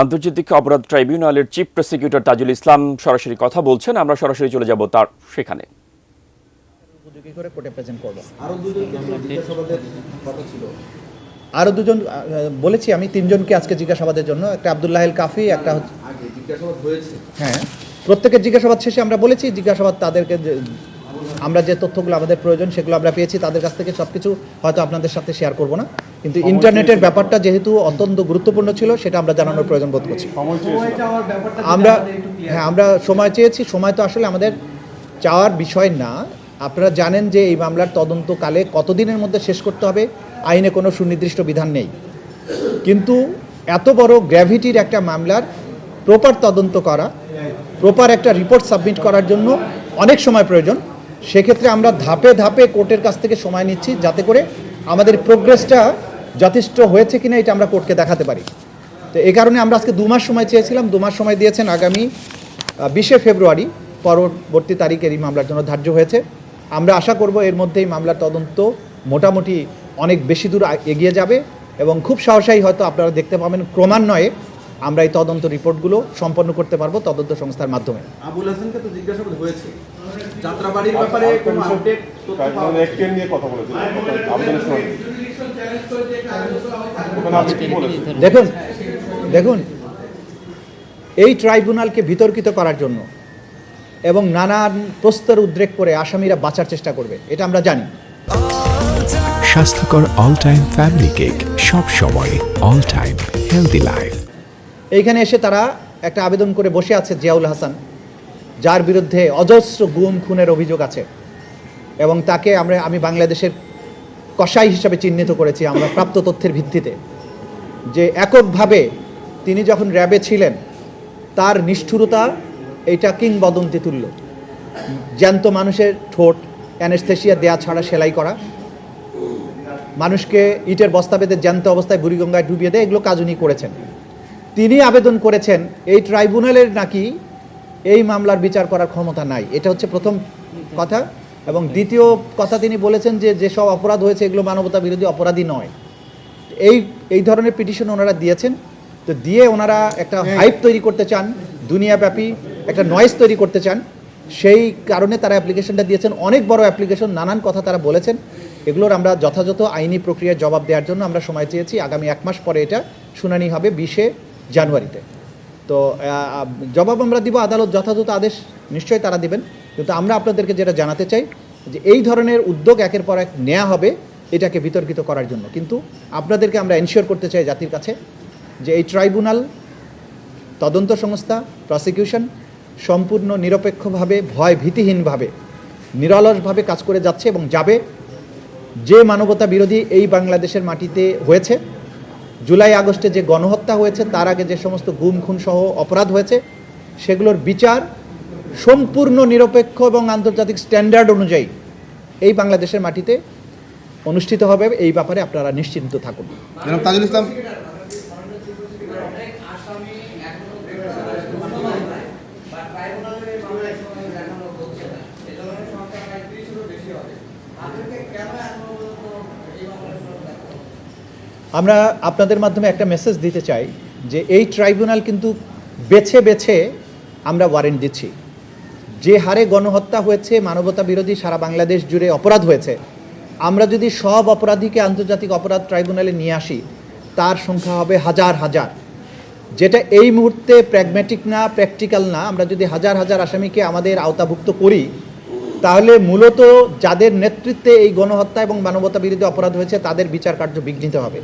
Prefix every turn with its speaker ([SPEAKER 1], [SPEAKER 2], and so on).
[SPEAKER 1] আন্তর্জাতিক অপরাধ ট্রাইব্যুনালের চিফ প্রসিকিউটর তাজুল ইসলাম সরাসরি কথা বলছেন। আমরা সরাসরি চলে যাব তার সেখানে।
[SPEAKER 2] আরো দুজন বলেছি, আমি তিনজনকে আজকে জিজ্ঞাসাবাদের জন্য, একটা আব্দুল্লাহ আল কাফি, একটা হ্যাঁ, প্রত্যেকের জিজ্ঞাসাবাদ শেষে আমরা বলেছি জিজ্ঞাসাবাদ তাদেরকে আমরা যে তথ্যগুলো আমাদের প্রয়োজন সেগুলো আমরা পেয়েছি তাদের কাছ থেকে। সবকিছু হয়তো আপনাদের সাথে শেয়ার করব না, কিন্তু ইন্টারনেটের ব্যাপারটা যেহেতু অত্যন্ত গুরুত্বপূর্ণ ছিল সেটা আমরা জানানোর প্রয়োজন বোধ করছি। আমরা সময় চেয়েছি। সময় তো আসলে আমাদের চাওয়ার বিষয় না। আপনারা জানেন যে এই মামলার তদন্তকালে কতদিনের মধ্যে শেষ করতে হবে আইনে কোনো সুনির্দিষ্ট বিধান নেই, কিন্তু এত বড় গ্র্যাভিটির একটা মামলার প্রপার তদন্ত করা, প্রপার একটা রিপোর্ট সাবমিট করার জন্য অনেক সময় প্রয়োজন। সেক্ষেত্রে আমরা ধাপে ধাপে কোর্টের কাছ থেকে সময় নিচ্ছি যাতে করে আমাদের প্রোগ্রেসটা যথেষ্ট হয়েছে কিনা এটা আমরা কোর্টকে দেখাতে পারি। তো এই কারণে আমরা আজকে 2 মাস সময় চেয়েছিলাম, 2 মাস সময় দিয়েছেন। আগামী 20শে ফেব্রুয়ারি পরবর্তী তারিখের এই মামলার জন্য ধার্য হয়েছে। আমরা আশা করব এর মধ্যেই মামলার তদন্ত মোটামুটি অনেক বেশি দূর এগিয়ে যাবে এবং খুব সহসাই হয়তো আপনারা দেখতে পাবেন ক্রমান্বয়ে আমরা এই তদন্ত রিপোর্টগুলো সম্পন্ন করতে পারবো তদন্ত সংস্থার মাধ্যমে।
[SPEAKER 3] আবুল হাসানকে তো জিজ্ঞাসাবাদ হয়েছে যাত্রাবাড়ির ব্যাপারে কোনো আপডেট নিয়ে কথা বলেছিলেন।
[SPEAKER 2] দেখুন এই ট্রাইব্যুনালকে বিতর্কিত করার জন্য এবং নানান প্রস্তর উদ্রেক করে আসামিরা বাঁচার চেষ্টা করবে, এটা আমরা জানি।
[SPEAKER 4] স্বাস্থ্যকর অল টাইম ফ্যামিলি কেক, সব সময় অল টাইম হেলদি লাইফ।
[SPEAKER 2] এইখানে এসে তারা একটা আবেদন করে বসে আছে জিয়াউল হাসান, যার বিরুদ্ধে অজস্র গুম খুনের অভিযোগ আছে এবং তাকে আমি বাংলাদেশের কসাই হিসাবে চিহ্নিত করেছি আমরা প্রাপ্ত তথ্যের ভিত্তিতে, যে এককভাবে তিনি যখন র্যাবে ছিলেন তার নিষ্ঠুরতা এইটা কিংবদন্তি তুল্য। জ্যান্ত মানুষের ঠোঁট অ্যানেস্থেসিয়া দেয়া ছাড়া সেলাই করা, মানুষকে ইটের বস্তা বেঁধে জ্যান্ত অবস্থায় বুড়িগঙ্গায় ডুবিয়ে দেয়, এগুলো কাজ উনি করেছেন। তিনি আবেদন করেছেন এই ট্রাইব্যুনালের নাকি এই মামলার বিচার করার ক্ষমতা নাই, এটা হচ্ছে প্রথম কথা। এবং দ্বিতীয় কথা তিনি বলেছেন যে যেসব অপরাধ হয়েছে এগুলো মানবতা বিরোধী অপরাধী নয়। এই ধরনের পিটিশন ওনারা দিয়েছেন। তো দিয়ে ওনারা একটা হাইপ তৈরি করতে চান, দুনিয়াব্যাপী একটা নয়েজ তৈরি করতে চান, সেই কারণে তারা অ্যাপ্লিকেশনটা দিয়েছেন। অনেক বড় অ্যাপ্লিকেশন, নানান কথা তারা বলেছেন। এগুলোর আমরা যথাযথ আইনি প্রক্রিয়ার জবাব দেওয়ার জন্য আমরা সময় চেয়েছি। আগামী 1 মাস পরে এটা শুনানি হবে 20শে জানুয়ারিতে। তো জবাব আমরা দিব, আদালত যথাযথ আদেশ নিশ্চয়ই তারা দিবেন। কিন্তু আমরা আপনাদেরকে যেটা জানাতে চাই যে এই ধরনের উদ্যোগ একের পর এক নেওয়া হবে এটাকে বিতর্কিত করার জন্য, কিন্তু আপনাদেরকে আমরা এনশিওর করতে চাই জাতির কাছে যে এই ট্রাইব্যুনাল, তদন্ত সংস্থা, প্রসিকিউশন সম্পূর্ণ নিরপেক্ষভাবে, ভয় ভীতিহীনভাবে, নিরলসভাবে কাজ করে যাচ্ছে এবং যাবে। যে মানবতা বিরোধী এই বাংলাদেশের মাটিতে হয়েছে, জুলাই আগস্টে যে গণহত্যা হয়েছে, তার আগে যে সমস্ত গুম খুন সহ অপরাধ হয়েছে, সেগুলোর বিচার সম্পূর্ণ নিরপেক্ষ এবং আন্তর্জাতিক স্ট্যান্ডার্ড অনুযায়ী এই বাংলাদেশের মাটিতে অনুষ্ঠিত হবে। এই ব্যাপারে আপনারা নিশ্চিন্ত থাকুন।
[SPEAKER 3] তাজুল ইসলাম,
[SPEAKER 2] আমরা আপনাদের মাধ্যমে একটা মেসেজ দিতে চাই যে এই ট্রাইব্যুনাল কিন্তু বেছে বেছে আমরা ওয়ারেন্ট দিচ্ছি। যে হারে গণহত্যা হয়েছে, মানবতা বিরোধী সারা বাংলাদেশ জুড়ে অপরাধ হয়েছে, আমরা যদি সব অপরাধীকে আন্তর্জাতিক অপরাধ ট্রাইব্যুনালে নিয়ে আসি তার সংখ্যা হবে হাজার হাজার, যেটা এই মুহূর্তে প্র্যাগম্যাটিক না, প্র্যাকটিক্যাল না। আমরা যদি হাজার হাজার আসামিকে আমাদের আওতাভুক্ত করি তাহলে মূলত যাদের নেতৃত্বে এই গণহত্যা এবং মানবতা বিরোধী অপরাধ হয়েছে তাদের বিচার কার্য বিঘ্নিত হবে।